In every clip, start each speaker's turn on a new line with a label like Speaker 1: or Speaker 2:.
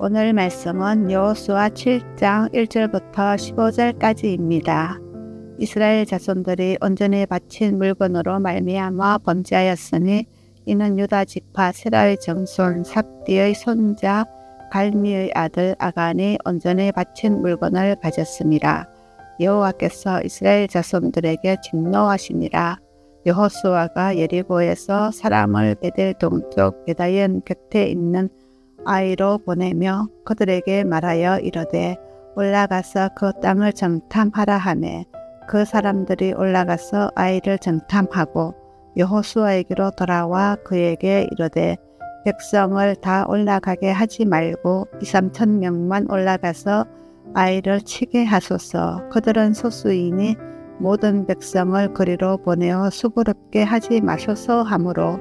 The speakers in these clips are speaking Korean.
Speaker 1: 오늘 말씀은 여호수아 7장 1절부터 15절까지입니다. 이스라엘 자손들이 온전히 바친 물건으로 말미암아 범죄하였으니 이는 유다 지파 세라의 정손 삽디의 손자 갈미의 아들 아간이 온전히 바친 물건을 가졌습니다. 여호와께서 이스라엘 자손들에게 진노하시니라. 여호수아가 예리고에서 사람을 베델 동쪽 베다연 곁에 있는 아이로 보내며 그들에게 말하여 이르되 올라가서 그 땅을 정탐하라 하매 그 사람들이 올라가서 아이를 정탐하고 여호수아에게로 돌아와 그에게 이르되 백성을 다 올라가게 하지 말고 2-3천 명만 올라가서 아이를 치게 하소서. 그들은 소수이니 모든 백성을 그리로 보내어 수고롭게 하지 마소서 하므로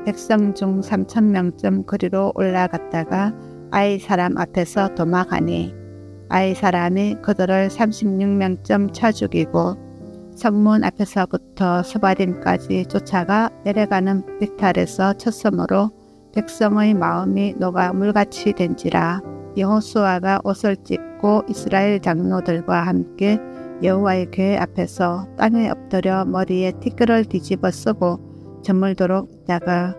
Speaker 1: 백성 중 3,000명쯤 그리로 올라갔다가 아이 사람 앞에서 도망하니 아이 사람이 그들을 36명쯤 쳐 죽이고 성문 앞에서부터 스바림까지 쫓아가 내려가는 비탈에서 쳤으므로 백성의 마음이 녹아 물같이 된지라. 여호수아가 옷을 찢고 이스라엘 장로들과 함께 여호와의 궤 앞에서 땅에 엎드려 머리에 티끌을 뒤집어 쓰고 저물도록 있다가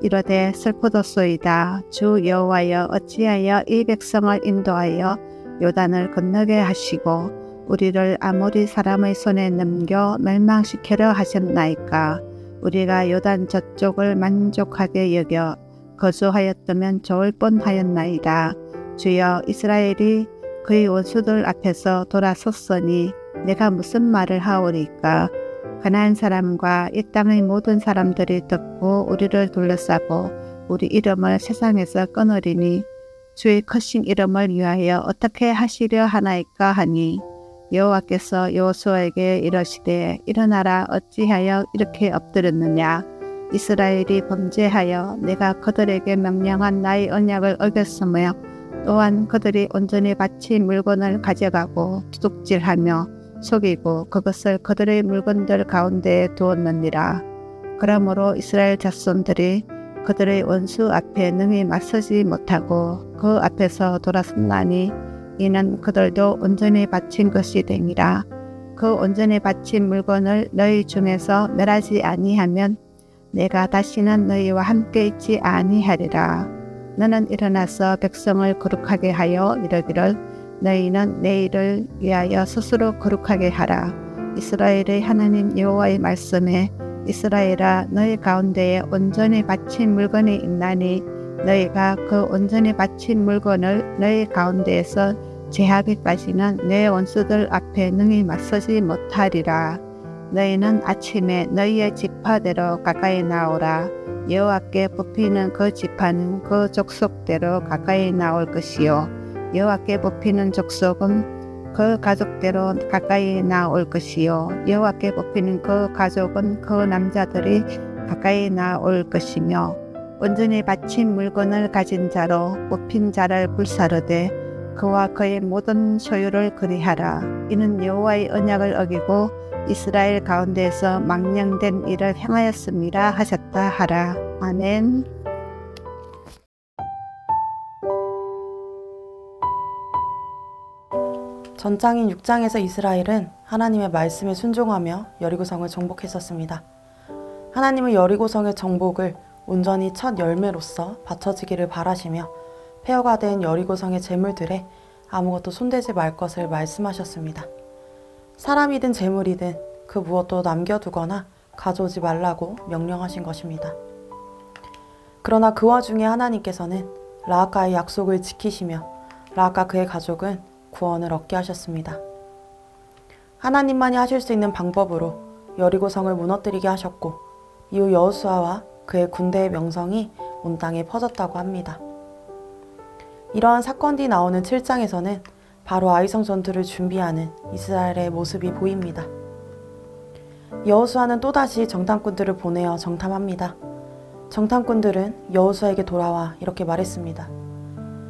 Speaker 1: 이르되 슬프도소이다. 주 여호와여 어찌하여 이 백성을 인도하여 요단을 건너게 하시고 우리를 아모리 사람의 손에 넘겨 멸망시키려 하셨나이까. 우리가 요단 저쪽을 만족하게 여겨 거주하였다면 좋을 뻔하였나이다. 주여 이스라엘이 그의 원수들 앞에서 돌아섰으니 내가 무슨 말을 하오리까. 가나안 사람과 이 땅의 모든 사람들이 듣고 우리를 둘러싸고 우리 이름을 세상에서 끊으리니 주의 크신 이름을 위하여 어떻게 하시려 하나이까 하니 여호와께서 여호수아에게 이르시되 일어나라. 어찌하여 이렇게 엎드렸느냐. 이스라엘이 범죄하여 내가 그들에게 명령한 나의 언약을 어겼으며 또한 그들이 온전히 바친 물건을 가져가고 도둑질하며 속이고 그것을 그들의 물건들 가운데에 두었느니라. 그러므로 이스라엘 자손들이 그들의 원수 앞에 능히 맞서지 못하고 그 앞에서 돌아섰나니 이는 그들도 온전히 바친 것이 되니라. 그 온전히 바친 물건을 너희 중에서 멸하지 아니하면 내가 다시는 너희와 함께 있지 아니하리라. 너는 일어나서 백성을 거룩하게 하여 이르기를 너희는 내일을 위하여 스스로 거룩하게 하라. 이스라엘의 하나님 여호와의 말씀에 이스라엘아 너희 가운데에 온전히 바친 물건이 있나니 너희가 그 온전히 바친 물건을 너희 가운데에서 제하기까지는 내 원수들 앞에 능히 맞서지 못하리라. 너희는 아침에 너희의 지파대로 가까이 나오라. 여호와께 뽑히는 그 지파는 그 족속대로 가까이 나올 것이요 여호와께 뽑히는 족속은 그 가족대로 가까이 나올 것이요 여호와께 뽑히는 그 가족은 그 남자들이 가까이 나올 것이며 온전히 바친 물건을 가진 자로 뽑힌 자를 불사르되 그와 그의 모든 소유를 그리하라. 이는 여호와의 언약을 어기고 이스라엘 가운데에서 망령된 일을 행하였음이라 하셨다 하라. 아멘.
Speaker 2: 전장인 6장에서 이스라엘은 하나님의 말씀에 순종하며 여리고성을 정복했었습니다. 하나님은 여리고성의 정복을 온전히 첫 열매로서 바쳐지기를 바라시며 폐허가 된 여리고성의 재물들에 아무것도 손대지 말 것을 말씀하셨습니다. 사람이든 재물이든 그 무엇도 남겨두거나 가져오지 말라고 명령하신 것입니다. 그러나 그 와중에 하나님께서는 라하가의 약속을 지키시며 라하가 그의 가족은 구원을 얻게 하셨습니다. 하나님만이 하실 수 있는 방법으로 여리고성을 무너뜨리게 하셨고 이후 여호수아와 그의 군대의 명성이 온 땅에 퍼졌다고 합니다. 이러한 사건 뒤 나오는 7장에서는 바로 아이성 전투를 준비하는 이스라엘의 모습이 보입니다. 여호수아는 또다시 정탐꾼들을 보내어 정탐합니다. 정탐꾼들은 여호수아에게 돌아와 이렇게 말했습니다.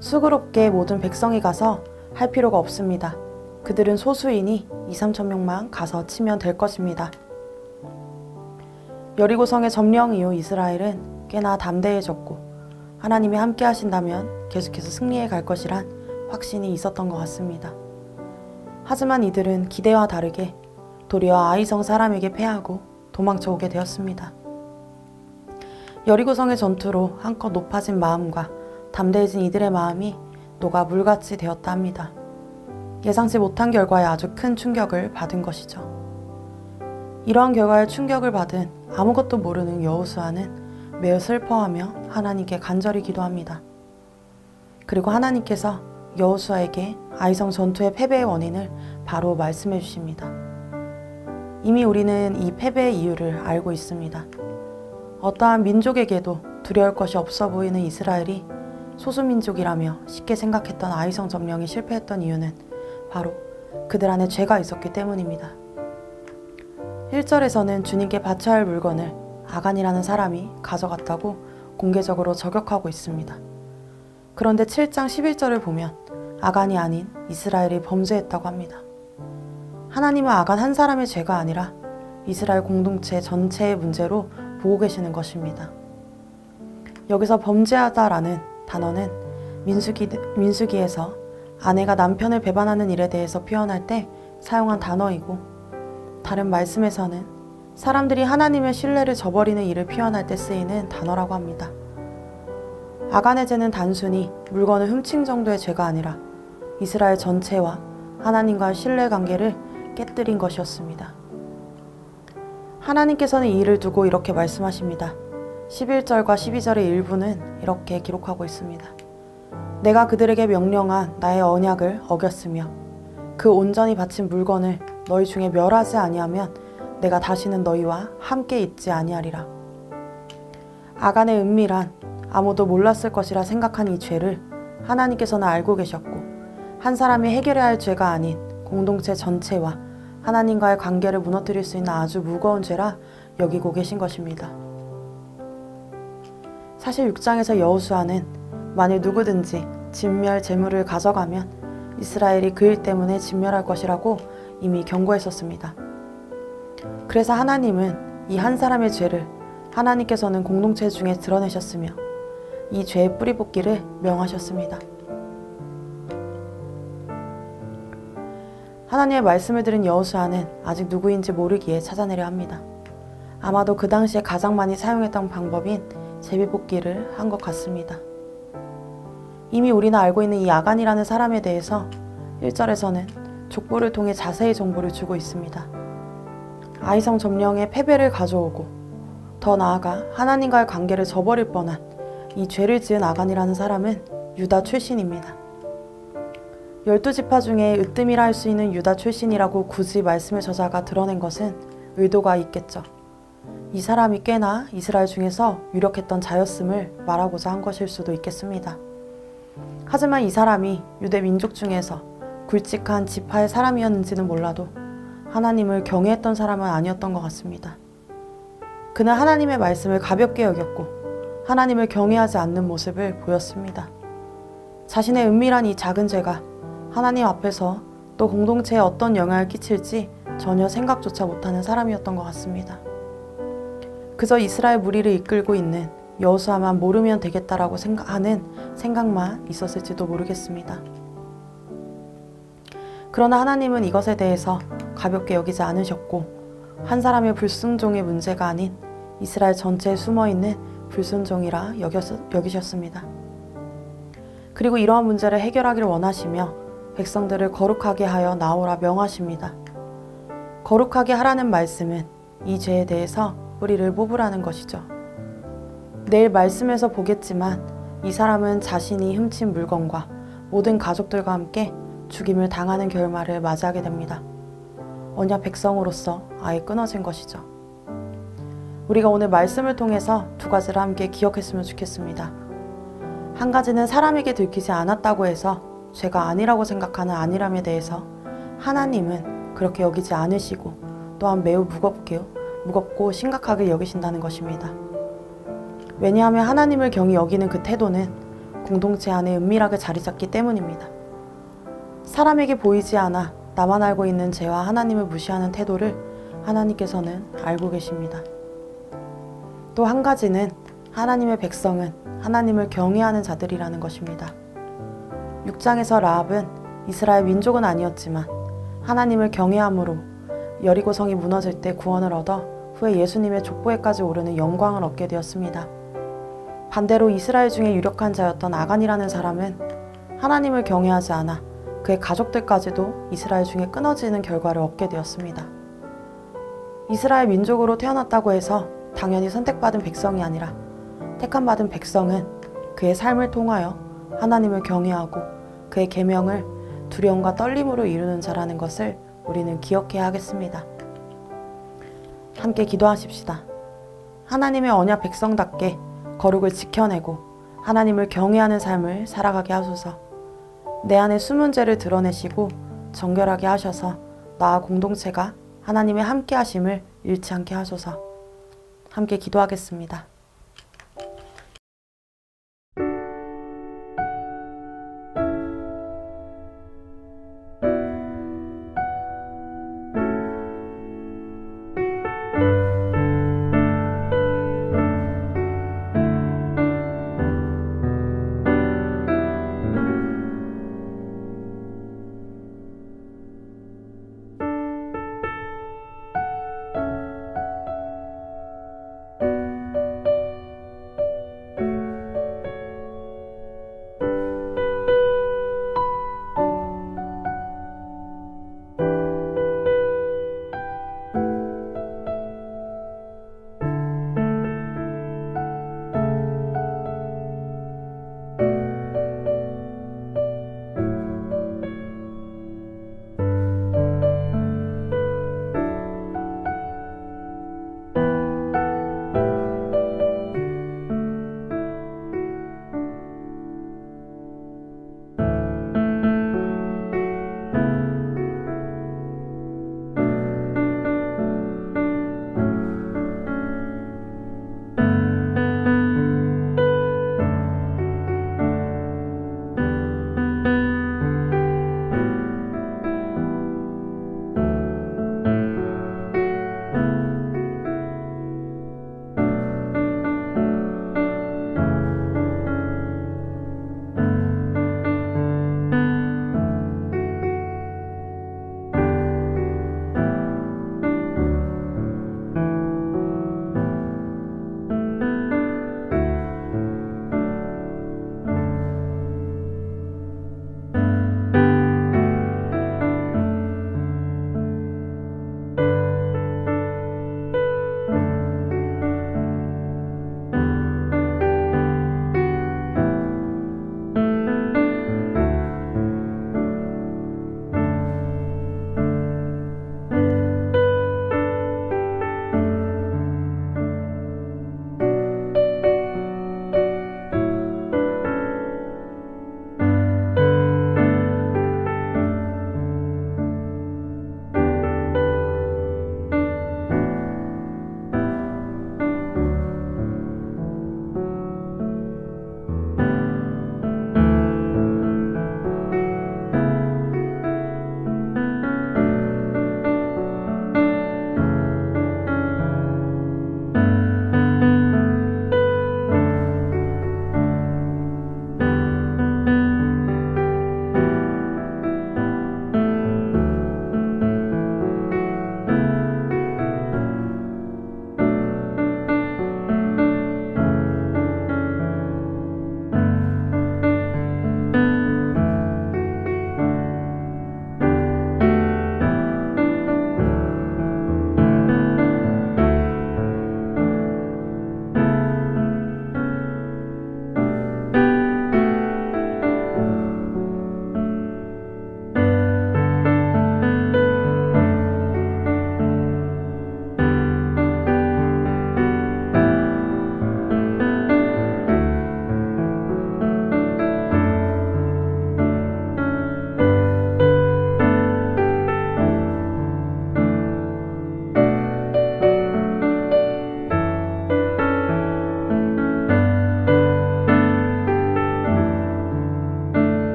Speaker 2: 수고롭게 모든 백성이 가서 할 필요가 없습니다. 그들은 소수이니 2-3천 명만 가서 치면 될 것입니다. 여리고성의 점령 이후 이스라엘은 꽤나 담대해졌고 하나님이 함께 하신다면 계속해서 승리해 갈 것이란 확신이 있었던 것 같습니다. 하지만 이들은 기대와 다르게 도리어 아이성 사람에게 패하고 도망쳐 오게 되었습니다. 여리고성의 전투로 한껏 높아진 마음과 담대해진 이들의 마음이 녹아 물같이 되었다 합니다. 예상치 못한 결과에 아주 큰 충격을 받은 것이죠. 이러한 결과에 충격을 받은 아무것도 모르는 여호수아는 매우 슬퍼하며 하나님께 간절히 기도합니다. 그리고 하나님께서 여호수아에게 아이성 전투의 패배의 원인을 바로 말씀해 주십니다. 이미 우리는 이 패배의 이유를 알고 있습니다. 어떠한 민족에게도 두려울 것이 없어 보이는 이스라엘이 소수민족이라며 쉽게 생각했던 아이성 점령이 실패했던 이유는 바로 그들 안에 죄가 있었기 때문입니다. 1절에서는 주님께 바쳐야 할 물건을 아간이라는 사람이 가져갔다고 공개적으로 저격하고 있습니다. 그런데 7장 11절을 보면 아간이 아닌 이스라엘이 범죄했다고 합니다. 하나님은 아간 한 사람의 죄가 아니라 이스라엘 공동체 전체의 문제로 보고 계시는 것입니다. 여기서 범죄하다라는 단어는 민수기에서 아내가 남편을 배반하는 일에 대해서 표현할 때 사용한 단어이고, 다른 말씀에서는 사람들이 하나님의 신뢰를 저버리는 일을 표현할 때 쓰이는 단어라고 합니다. 아간의 죄는 단순히 물건을 훔친 정도의 죄가 아니라 이스라엘 전체와 하나님과의 신뢰관계를 깨뜨린 것이었습니다. 하나님께서는 이 일을 두고 이렇게 말씀하십니다. 11절과 12절의 일부는 이렇게 기록하고 있습니다. 내가 그들에게 명령한 나의 언약을 어겼으며 그 온전히 바친 물건을 너희 중에 멸하지 아니하면 내가 다시는 너희와 함께 있지 아니하리라. 아간의 은밀한 아무도 몰랐을 것이라 생각한 이 죄를 하나님께서는 알고 계셨고, 한 사람이 해결해야 할 죄가 아닌 공동체 전체와 하나님과의 관계를 무너뜨릴 수 있는 아주 무거운 죄라 여기고 계신 것입니다. 사실 6장에서 여호수아는 만일 누구든지 진멸 제물을 가져가면 이스라엘이 그 일 때문에 진멸할 것이라고 이미 경고했었습니다. 그래서 하나님은 이 한 사람의 죄를 하나님께서는 공동체 중에 드러내셨으며 이 죄의 뿌리 뽑기를 명하셨습니다. 하나님의 말씀을 들은 여호수아는 아직 누구인지 모르기에 찾아내려 합니다. 아마도 그 당시에 가장 많이 사용했던 방법인 제비뽑기를 한 것 같습니다. 이미 우리는 알고 있는 이 아간이라는 사람에 대해서 1절에서는 족보를 통해 자세히 정보를 주고 있습니다. 아이성 점령의 패배를 가져오고 더 나아가 하나님과의 관계를 저버릴 뻔한 이 죄를 지은 아간이라는 사람은 유다 출신입니다. 12지파 중에 으뜸이라 할 수 있는 유다 출신이라고 굳이 말씀의 저자가 드러낸 것은 의도가 있겠죠. 이 사람이 꽤나 이스라엘 중에서 유력했던 자였음을 말하고자 한 것일 수도 있겠습니다. 하지만 이 사람이 유대 민족 중에서 굵직한 지파의 사람이었는지는 몰라도 하나님을 경외했던 사람은 아니었던 것 같습니다. 그는 하나님의 말씀을 가볍게 여겼고 하나님을 경외하지 않는 모습을 보였습니다. 자신의 은밀한 이 작은 죄가 하나님 앞에서 또 공동체에 어떤 영향을 끼칠지 전혀 생각조차 못하는 사람이었던 것 같습니다. 그저 이스라엘 무리를 이끌고 있는 여호수아만 모르면 되겠다라고 하는 생각만 있었을지도 모르겠습니다. 그러나 하나님은 이것에 대해서 가볍게 여기지 않으셨고, 한 사람의 불순종의 문제가 아닌 이스라엘 전체에 숨어있는 불순종이라 여기셨습니다. 그리고 이러한 문제를 해결하기를 원하시며 백성들을 거룩하게 하여 나오라 명하십니다. 거룩하게 하라는 말씀은 이 죄에 대해서 뿌리를 뽑으라는 것이죠. 내일 말씀에서 보겠지만 이 사람은 자신이 훔친 물건과 모든 가족들과 함께 죽임을 당하는 결말을 맞이하게 됩니다. 언약 백성으로서 아예 끊어진 것이죠. 우리가 오늘 말씀을 통해서 두 가지를 함께 기억했으면 좋겠습니다. 한 가지는 사람에게 들키지 않았다고 해서 죄가 아니라고 생각하는 안일함에 대해서 하나님은 그렇게 여기지 않으시고 또한 매우 무겁고 심각하게 여기신다는 것입니다. 왜냐하면 하나님을 경히 여기는 그 태도는 공동체 안에 은밀하게 자리 잡기 때문입니다. 사람에게 보이지 않아 나만 알고 있는 죄와 하나님을 무시하는 태도를 하나님께서는 알고 계십니다. 또 한 가지는 하나님의 백성은 하나님을 경외하는 자들이라는 것입니다. 6장에서 라합은 이스라엘 민족은 아니었지만 하나님을 경외함으로 여리고성이 무너질 때 구원을 얻어 후에 예수님의 족보에까지 오르는 영광을 얻게 되었습니다. 반대로 이스라엘 중에 유력한 자였던 아간이라는 사람은 하나님을 경외하지 않아 그의 가족들까지도 이스라엘 중에 끊어지는 결과를 얻게 되었습니다. 이스라엘 민족으로 태어났다고 해서 당연히 선택받은 백성이 아니라 택함받은 백성은 그의 삶을 통하여 하나님을 경외하고 그의 계명을 두려움과 떨림으로 이루는 자라는 것을 우리는 기억해야 하겠습니다. 함께 기도하십시다. 하나님의 언약 백성답게 거룩을 지켜내고 하나님을 경외하는 삶을 살아가게 하소서. 내 안에 숨은 죄를 드러내시고 정결하게 하셔서 나와 공동체가 하나님의 함께 하심을 잃지 않게 하소서. 함께 기도하겠습니다.